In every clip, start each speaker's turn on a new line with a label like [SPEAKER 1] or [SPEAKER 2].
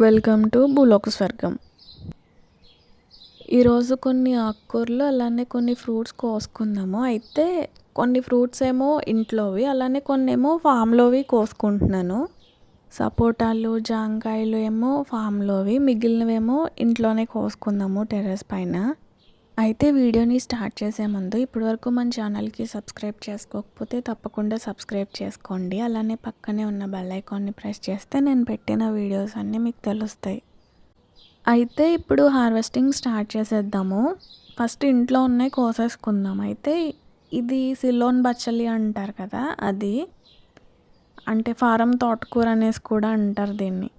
[SPEAKER 1] Welcome to భూలోక స్వర్గం. ఈరోజు కొన్ని ఆకుకూరలు అలానే కొన్ని ఫ్రూట్స్ కోసుకుందాము. అయితే కొన్ని ఫ్రూట్స్ ఏమో ఇంట్లోవి, అలానే కొన్ని ఏమో ఫామ్లోవి కోసుకుంటున్నాను. సపోటాలు, జాంకాయలు ఏమో ఫామ్లోవి, మిగిలినవేమో ఇంట్లోనే కోసుకుందాము టెర్రస్ పైన. అయితే వీడియోని స్టార్ట్ చేసే ముందు ఇప్పటివరకు మన ఛానల్కి సబ్స్క్రైబ్ చేసుకోకపోతే తప్పకుండా సబ్స్క్రైబ్ చేసుకోండి. అలానే పక్కనే ఉన్న బెల్ ఐకాన్ని ప్రెస్ చేస్తే నేను పెట్టిన వీడియోస్ అన్నీ మీకు తెలుస్తాయి. అయితే ఇప్పుడు హార్వెస్టింగ్ స్టార్ట్ చేసేద్దాము. ఫస్ట్ ఇంట్లో ఉన్నాయి కోసేసుకుందాం. అయితే ఇది సిలోన్ బచ్చలి అంటారు కదా, అది అంటే ఫారం తోటకూర అనేసి కూడా అంటారు దీన్ని.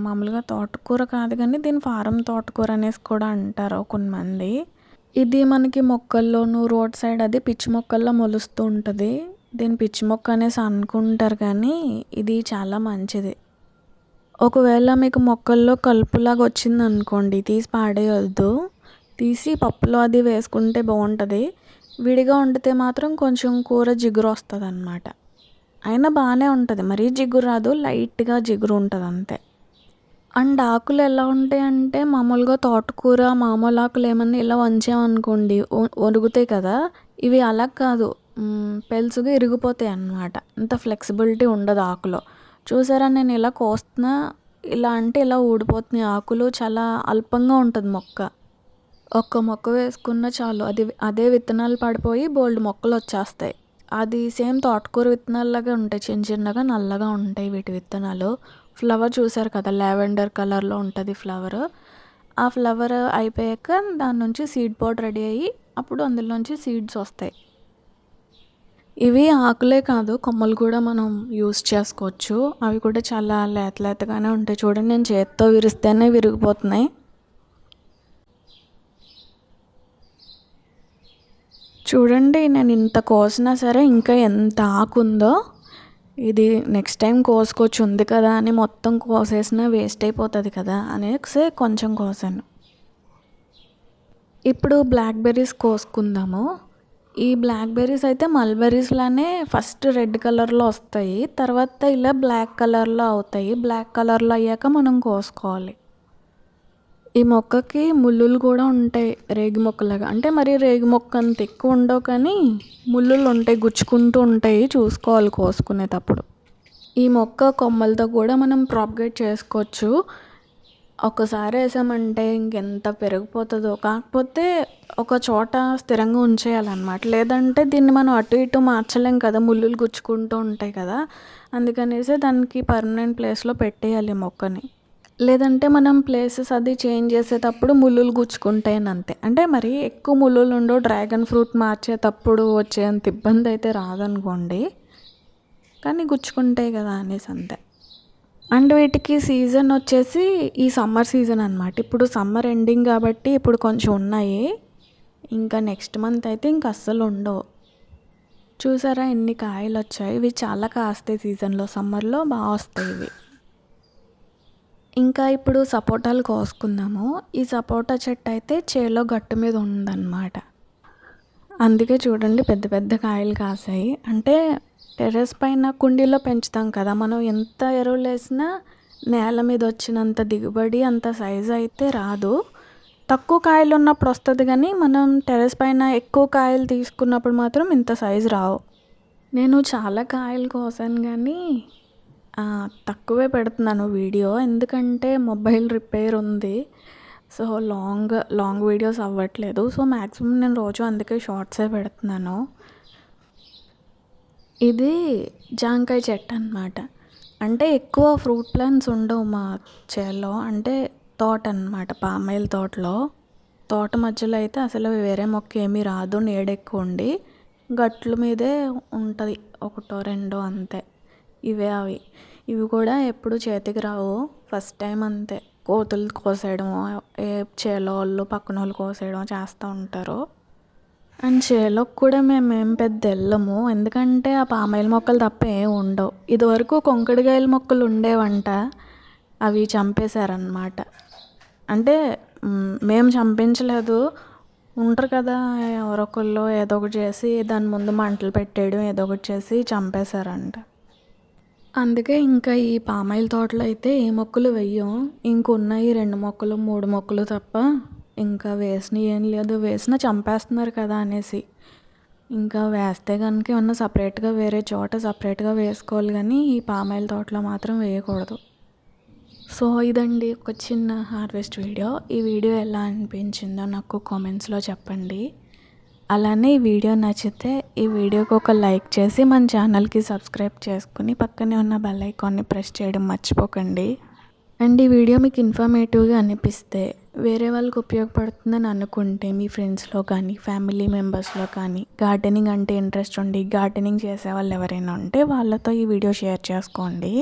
[SPEAKER 1] మామూలుగా తోటకూర కాదు కానీ దీన్ని ఫారం తోటకూర అనేసి కూడా అంటారు కొంతమంది. ఇది మనకి మొక్కల్లోనూ రోడ్ సైడ్ అది పిచ్చి మొక్కల్లో మొలుస్తూ ఉంటుంది. దీన్ని పిచ్చి మొక్క అనేసి అనుకుంటారు కానీ ఇది చాలా మంచిది. ఒకవేళ మీకు మొక్కల్లో కలుపులాగా వచ్చింది అనుకోండి, తీసి పాడేయొద్దు. తీసి పప్పులో అది వేసుకుంటే బాగుంటుంది. విడిగా వండితే మాత్రం కొంచెం కూర జిగురు వస్తుంది అన్నమాట. అయినా బాగానే ఉంటుంది, మరీ జిగురు రాదు, లైట్గా జిగురు ఉంటుంది అంతే. అండ్ ఆకులు ఎలా ఉంటాయంటే మామూలుగా తోటకూర మామూలు ఆకులు ఏమన్నా ఇలా వంచామనుకోండి ఒరుగుతాయి కదా, ఇవి అలా కాదు, పెలుసుగా ఇరిగిపోతాయి అన్నమాట. అంత ఫ్లెక్సిబిలిటీ ఉండదు ఆకులో. చూసారా నేను ఇలా కోస్తున్నా, ఇలా అంటే ఇలా ఊడిపోతున్నాయి ఆకులు, చాలా అల్పంగా ఉంటుంది మొక్క. ఒక్క మొక్క వేసుకున్న చాలు, అదే విత్తనాలు పడిపోయి బోల్డ్ మొక్కలు వచ్చేస్తాయి. అది సేమ్ తోటకూర విత్తనాల్లాగా ఉంటాయి, చిన్న చిన్నగా నల్లగా ఉంటాయి వీటి విత్తనాలు. ఫ్లవర్ చూసారు కదా, లావెండర్ కలర్లో ఉంటుంది ఫ్లవర్. ఆ ఫ్లవర్ అయిపోయాక దాని నుంచి సీడ్ పౌడర్ రెడీ అయ్యి అప్పుడు అందులోంచి సీడ్స్ వస్తాయి. ఇవి ఆకులే కాదు, కొమ్మలు కూడా మనం యూస్ చేసుకోవచ్చు. అవి కూడా చాలా లేతగానే ఉంటాయి. చూడండి, నేను చేత్తో విరిస్తేనే విరిగిపోతున్నాయి. చూడండి, నేను ఇంత కోసినా సరే ఇంకా ఎంత ఆకుందో. ఇది నెక్స్ట్ టైం కోసుకోవచ్చు, ఉంది కదా అని మొత్తం కోసేసినా వేస్ట్ అయిపోతుంది కదా అనేసి కొంచెం కోసాను. ఇప్పుడు బ్లాక్బెర్రీస్ కోసుకుందాము. ఈ బ్లాక్బెర్రీస్ అయితే మల్బెర్రీస్లానే ఫస్ట్ రెడ్ కలర్లో వస్తాయి, తర్వాత ఇలా బ్లాక్ కలర్లో అవుతాయి. బ్లాక్ కలర్లో అయ్యాక మనం కోసుకోవాలి. ఈ మొక్కకి ముళ్ళులు కూడా ఉంటాయి, రేగి మొక్కలాగా. అంటే మరి రేగి మొక్క అంత ఎక్కువ ఉండవు కానీ ముళ్ళులు ఉంటాయి, గుచ్చుకుంటూ ఉంటాయి, చూసుకోవాలి కోసుకునేటప్పుడు. ఈ మొక్క కొమ్మలతో కూడా మనం ప్రాపగేట్ చేసుకోవచ్చు. ఒకసారి వేసామంటే ఇంకెంత పెరిగిపోతుందో. కాకపోతే ఒక చోట స్థిరంగా ఉంచేయాలన్నమాట, లేదంటే దీన్ని మనం అటు ఇటు మార్చలేం కదా, ముళ్ళులు గుచ్చుకుంటూ ఉంటాయి కదా. అందుకనేసి దానికి పర్మనెంట్ ప్లేస్లో పెట్టేయాలి మొక్కని. లేదంటే మనం ప్లేసెస్ అది చేంజ్ చేసేటప్పుడు ముళ్ళులు గుచ్చుకుంటాయని అంతే. అంటే మరి ఎక్కువ ముళ్ళులు ఉండవు, డ్రాగన్ ఫ్రూట్ మార్చేటప్పుడు వచ్చేంత ఇబ్బంది అయితే రాదనుకోండి, కానీ గుచ్చుకుంటాయి కదా అనేసి అంతే. అండ్ వీటికి సీజన్ వచ్చేసి ఈ సమ్మర్ సీజన్ అనమాట. ఇప్పుడు సమ్మర్ ఎండింగ్ కాబట్టి ఇప్పుడు కొంచెం ఉన్నాయి, ఇంకా నెక్స్ట్ మంత్ అయితే ఇంక అస్సలు ఉండవు. చూసారా ఎన్ని కాయలు వచ్చాయి. ఇవి చాలా కాస్తాయి సీజన్లో, సమ్మర్లో బాగా వస్తాయి ఇవి. ఇంకా ఇప్పుడు సపోటాలు కోసుకుందాము. ఈ సపోటా చెట్టు అయితే చేలో గట్టు మీద ఉందన్నమాట. అందుకే చూడండి పెద్ద పెద్ద కాయలు కాసాయి. అంటే టెర్రస్ పైన కుండీలో పెంచుతాం కదా, మనం ఎంత ఎరువులు వేసినా నేల మీద వచ్చినంత దిగుబడి అంత సైజు అయితే రాదు. తక్కువ కాయలు ఉన్నప్పుడు వస్తుంది కానీ మనం టెర్రస్ పైన ఎక్కువ కాయలు తీసుకున్నప్పుడు మాత్రం ఇంత సైజు రావు. నేను చాలా కాయలు కోసాను కానీ తక్కువే పెడుతున్నాను వీడియో, ఎందుకంటే మొబైల్ రిపేర్ ఉంది. సో లాంగ్ వీడియోస్ అవ్వట్లేదు. సో మ్యాక్సిమం నేను రోజు అందుకే షార్ట్సే పెడుతున్నాను. ఇది జాంకాయ చెట్టు అన్నమాట. అంటే ఎక్కువ ఫ్రూట్ ప్లాంట్స్ ఉండవు మా చేలో, అంటే తోట అన్నమాట, పామాయిల్ తోటలో. తోట మధ్యలో అయితే అసలు వేరే మొక్క ఏమీ రాదు, నీడెక్కువ ఉండి గట్ల మీదే ఉంటుంది, ఒకటో రెండో అంతే. ఇవి కూడా ఎప్పుడు చేతికి రావు, ఫస్ట్ టైం అంతే. కోతులు కోసేయడం, ఏ చేలో వాళ్ళు పక్కన వాళ్ళు కోసేయడం చేస్తూ ఉంటారు. అండ్ చేలోకి కూడా మేమేం పెద్ద వెళ్ళము, ఎందుకంటే ఆ పామాయిల్ మొక్కలు తప్ప ఏం ఉండవు. ఇదివరకు కొంకడికాయల మొక్కలు ఉండేవంట, అవి చంపేశారనమాట. అంటే మేము చంపించలేదు, ఉంటారు కదా ఎవరొకళ్ళు ఏదో ఒకటి చేసి దాని ముందు మంటలు పెట్టేయడం ఏదో ఒకటి చేసి చంపేశారంట. అందుకే ఇంకా ఈ పామాయిల్ తోటలో అయితే ఏ మొక్కలు వెయ్యం. ఇంకున్నాయి 2 మొక్కలు, 3 మొక్కలు తప్ప ఇంకా వేసినయి ఏం లేదు. వేసినా చంపేస్తున్నారు కదా అనేసి. ఇంకా వేస్తే గనుక ఏమన్నా సపరేట్‌గా వేరే చోట సపరేట్‌గా వేసుకోవాలి గానీ, ఈ పామాయిల్ తోటలో మాత్రం వేయకూడదు. సో, ఇదండి ఒక చిన్న హార్వెస్ట్ వీడియో. ఈ వీడియో ఎలా అనిపించిందో నాకు కామెంట్స్‌లో చెప్పండి. అలానే ఈ వీడియో నచ్చితే ఈ వీడియోకి ఒక లైక్ చేసి మన ఛానల్‌కి సబ్స్క్రైబ్ చేసుకుని పక్కనే ఉన్న బెల్ ఐకాన్ని ప్రెస్ చేయడం మర్చిపోకండి. అండ్ ఈ వీడియో మీకు ఇన్ఫర్మేటివ్‌గా అనిపిస్తే వేరే వాళ్ళకి ఉపయోగపడుతుందని అనుకుంటే మీ ఫ్రెండ్స్‌లో కానీ, ఫ్యామిలీ మెంబర్స్‌లో కానీ గార్డెనింగ్ అంటే ఇంట్రెస్ట్ ఉండి గార్డెనింగ్ చేసేవాళ్ళు ఎవరైనా ఉంటే వాళ్ళతో ఈ వీడియో షేర్ చేసుకోండి.